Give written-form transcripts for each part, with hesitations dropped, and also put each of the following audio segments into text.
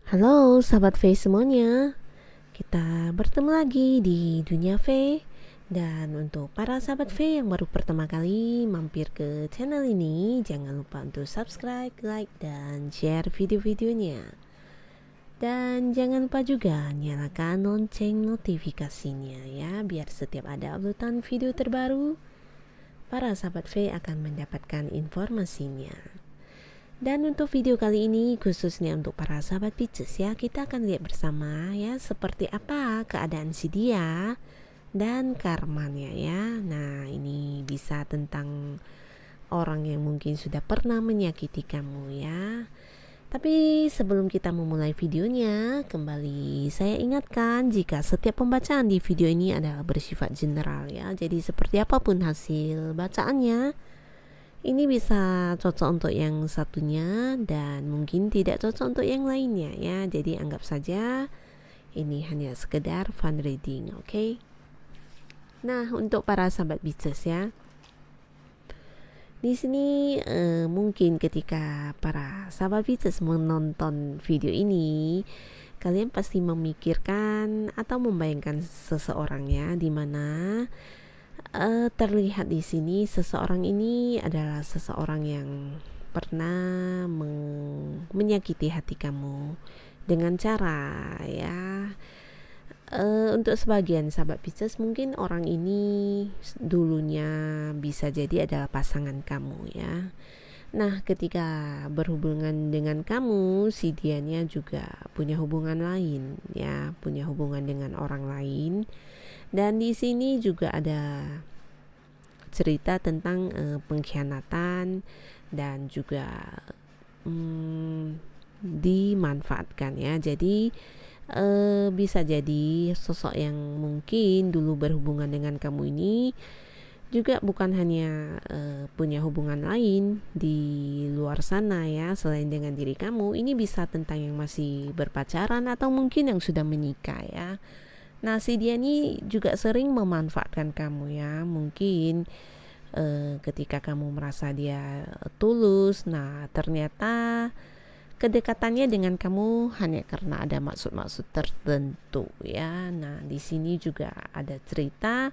Halo sahabat V semuanya, kita bertemu lagi di Dunia V. Dan untuk para sahabat V yang baru pertama kali mampir ke channel ini, jangan lupa untuk subscribe, like, dan share video-videonya. Dan jangan lupa juga nyalakan lonceng notifikasinya ya, biar setiap ada uploadan video terbaru, para sahabat V akan mendapatkan informasinya. Dan untuk video kali ini khususnya untuk para sahabat Pisces ya, kita akan lihat bersama ya seperti apa keadaan si dia dan karmanya ya. Nah, ini bisa tentang orang yang mungkin sudah pernah menyakiti kamu ya. Tapi sebelum kita memulai videonya, kembali saya ingatkan jika setiap pembacaan di video ini adalah bersifat general ya. Jadi seperti apapun hasil bacaannya, ini bisa cocok untuk yang satunya dan mungkin tidak cocok untuk yang lainnya ya. Jadi anggap saja ini hanya sekedar fun reading, oke? Nah, untuk para sahabat Pisces ya, di sini mungkin ketika para sahabat Pisces menonton video ini, kalian pasti memikirkan atau membayangkan seseorang ya, dimana terlihat di sini seseorang ini adalah seseorang yang pernah menyakiti hati kamu dengan cara ya. Untuk sebagian sahabat Pisces mungkin orang ini dulunya bisa jadi adalah pasangan kamu ya. Nah, ketika berhubungan dengan kamu, si dianya juga punya hubungan lain ya, punya hubungan dengan orang lain. Dan di sini juga ada cerita tentang pengkhianatan dan juga dimanfaatkan ya. Jadi bisa jadi sosok yang mungkin dulu berhubungan dengan kamu ini juga bukan hanya punya hubungan lain di luar sana ya selain dengan diri kamu. Ini bisa tentang yang masih berpacaran atau mungkin yang sudah menikah ya. Nah, si dia ini juga sering memanfaatkan kamu ya. Mungkin ketika kamu merasa dia tulus, nah ternyata kedekatannya dengan kamu hanya karena ada maksud-maksud tertentu ya. Nah, di sini juga ada cerita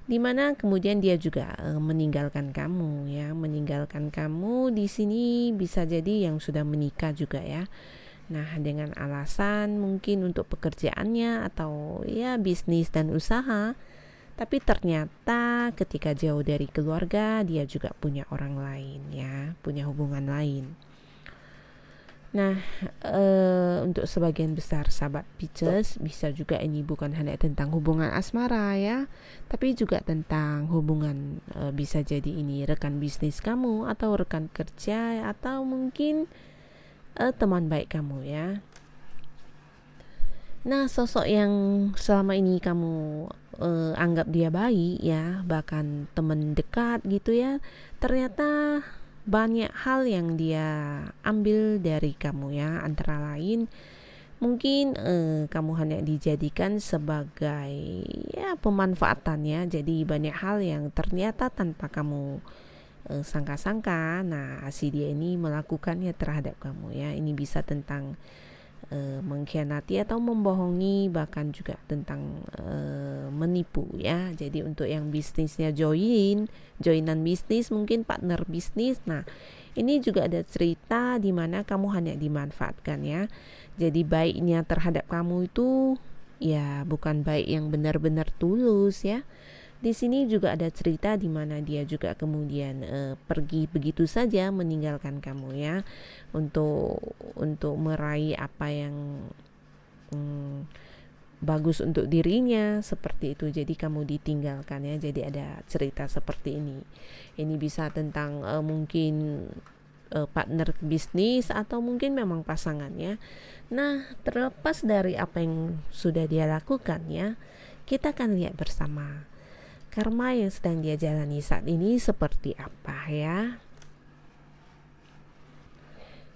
di mana kemudian dia juga meninggalkan kamu ya. Meninggalkan kamu di sini bisa jadi yang sudah menikah juga ya. Nah, dengan alasan mungkin untuk pekerjaannya atau ya bisnis dan usaha. Tapi ternyata ketika jauh dari keluarga, dia juga punya orang lain ya, punya hubungan lain. Nah, untuk sebagian besar sahabat Pisces bisa juga ini bukan hanya tentang hubungan asmara ya, tapi juga tentang hubungan bisa jadi ini rekan bisnis kamu atau rekan kerja atau mungkin teman baik kamu ya. Nah, sosok yang selama ini kamu anggap dia baik ya, bahkan teman dekat gitu ya, ternyata banyak hal yang dia ambil dari kamu ya. Antara lain mungkin kamu hanya dijadikan sebagai ya pemanfaatan ya. Jadi banyak hal yang ternyata tanpa kamu sangka-sangka, nah si dia ini melakukannya terhadap kamu ya. Ini bisa tentang mengkhianati atau membohongi, bahkan juga tentang menipu ya. Jadi untuk yang bisnisnya joinan bisnis, mungkin partner bisnis, nah ini juga ada cerita di mana kamu hanya dimanfaatkan ya. Jadi baiknya terhadap kamu itu ya bukan baik yang benar-benar tulus ya. Di sini juga ada cerita di mana dia juga kemudian pergi begitu saja meninggalkan kamu ya, untuk meraih apa yang bagus untuk dirinya seperti itu. Jadi kamu ditinggalkan ya. Jadi ada cerita seperti ini. Ini bisa tentang mungkin partner bisnis atau mungkin memang pasangan ya. Nah, terlepas dari apa yang sudah dia lakukan ya, kita akan lihat bersama karma yang sedang dia jalani saat ini seperti apa ya.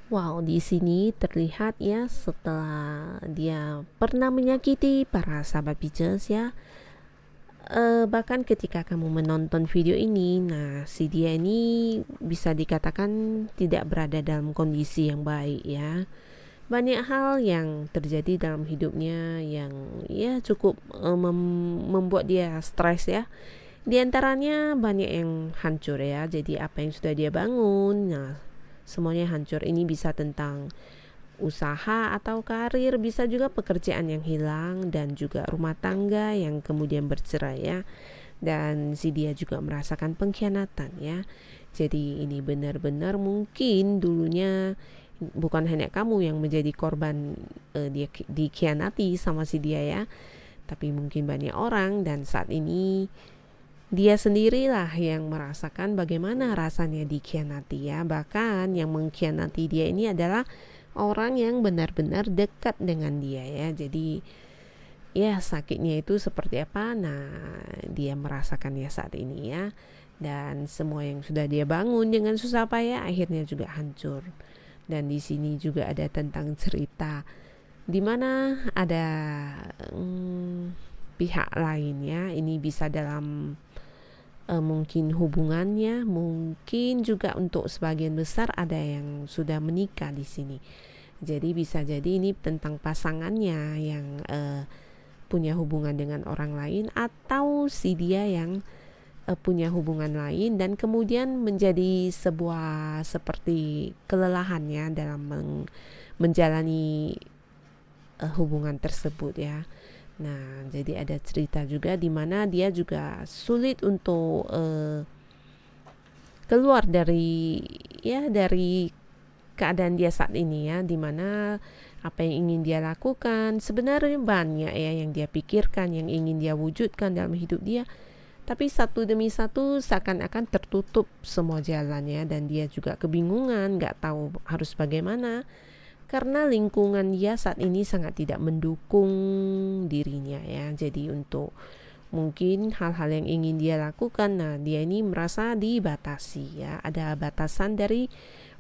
Wow, di sini terlihat ya setelah dia pernah menyakiti para sahabat Pisces ya. Bahkan ketika kamu menonton video ini, nah si dia ini bisa dikatakan tidak berada dalam kondisi yang baik ya. banyak hal yang terjadi dalam hidupnya yang ya cukup membuat dia stres ya. Di antaranya banyak yang hancur ya. Jadi apa yang sudah dia bangun, nah semuanya hancur. Ini bisa tentang usaha atau karir, bisa juga pekerjaan yang hilang dan juga rumah tangga yang kemudian bercerai ya. Dan si dia juga merasakan pengkhianatan ya. Jadi ini benar-benar mungkin dulunya bukan hanya kamu yang menjadi korban dia dikhianati sama si dia ya, tapi mungkin banyak orang, dan saat ini dia sendirilah yang merasakan bagaimana rasanya dikhianati ya. Bahkan yang mengkhianati dia ini adalah orang yang benar-benar dekat dengan dia ya. Jadi ya sakitnya itu seperti apa, nah dia merasakannya saat ini ya. Dan semua yang sudah dia bangun dengan susah payah akhirnya juga hancur. Dan di sini juga ada tentang cerita di mana ada pihak lainnya. Ini bisa dalam mungkin hubungannya, mungkin juga untuk sebagian besar ada yang sudah menikah di sini. Jadi bisa jadi ini tentang pasangannya yang punya hubungan dengan orang lain, atau si dia yang punya hubungan lain dan kemudian menjadi sebuah seperti kelelahannya dalam menjalani hubungan tersebut ya. Nah, jadi ada cerita juga di mana dia juga sulit untuk keluar dari keadaan dia saat ini ya, di mana apa yang ingin dia lakukan sebenarnya banyak ya yang dia pikirkan, yang ingin dia wujudkan dalam hidup dia, tapi satu demi satu seakan-akan tertutup semua jalannya, dan dia juga kebingungan, nggak tahu harus bagaimana karena lingkungan dia saat ini sangat tidak mendukung dirinya ya. Jadi untuk mungkin hal-hal yang ingin dia lakukan, nah dia ini merasa dibatasi ya, ada batasan dari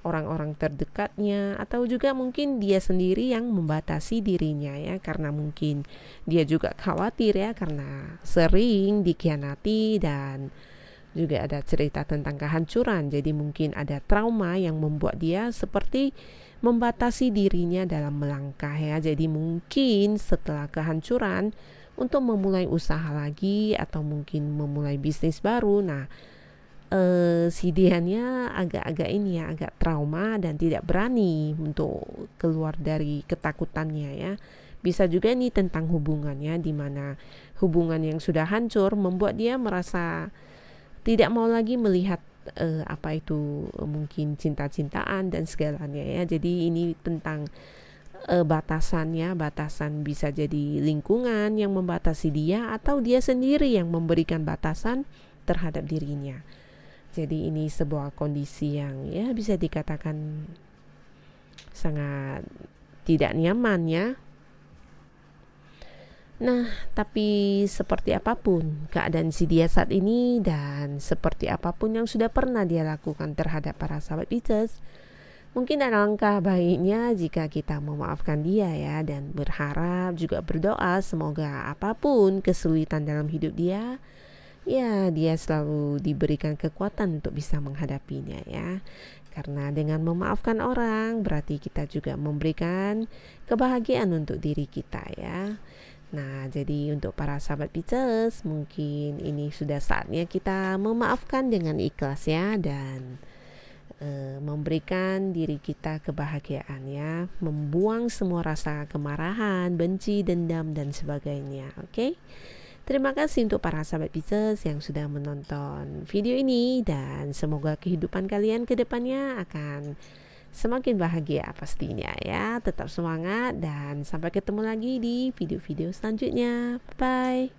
orang-orang terdekatnya, atau juga mungkin dia sendiri yang membatasi dirinya ya, karena mungkin dia juga khawatir ya karena sering dikhianati, dan juga ada cerita tentang kehancuran. Jadi mungkin ada trauma yang membuat dia seperti membatasi dirinya dalam melangkah ya. Jadi mungkin setelah kehancuran untuk memulai usaha lagi atau mungkin memulai bisnis baru, nah si dianya agak-agak ini ya, agak trauma dan tidak berani untuk keluar dari ketakutannya ya. Bisa juga ini tentang hubungannya, di mana hubungan yang sudah hancur membuat dia merasa tidak mau lagi melihat apa itu mungkin cinta-cintaan dan segalanya ya. Jadi ini tentang batasannya, batasan bisa jadi lingkungan yang membatasi dia, atau dia sendiri yang memberikan batasan terhadap dirinya. Jadi ini sebuah kondisi yang ya bisa dikatakan sangat tidak nyaman ya. Nah, tapi seperti apapun keadaan si dia saat ini, dan seperti apapun yang sudah pernah dia lakukan terhadap para sahabat Pisces, mungkin ada langkah baiknya jika kita memaafkan dia ya, dan berharap juga berdoa semoga apapun kesulitan dalam hidup dia, ya dia selalu diberikan kekuatan untuk bisa menghadapinya ya. Karena dengan memaafkan orang berarti kita juga memberikan kebahagiaan untuk diri kita ya. Nah, jadi untuk para sahabat Pisces, mungkin ini sudah saatnya kita memaafkan dengan ikhlas ya, dan memberikan diri kita kebahagiaan ya, membuang semua rasa kemarahan, benci, dendam dan sebagainya. Oke? Terima kasih untuk para sahabat Pisces yang sudah menonton video ini, dan semoga kehidupan kalian ke depannya akan semakin bahagia pastinya ya. Tetap semangat dan sampai ketemu lagi di video-video selanjutnya. Bye.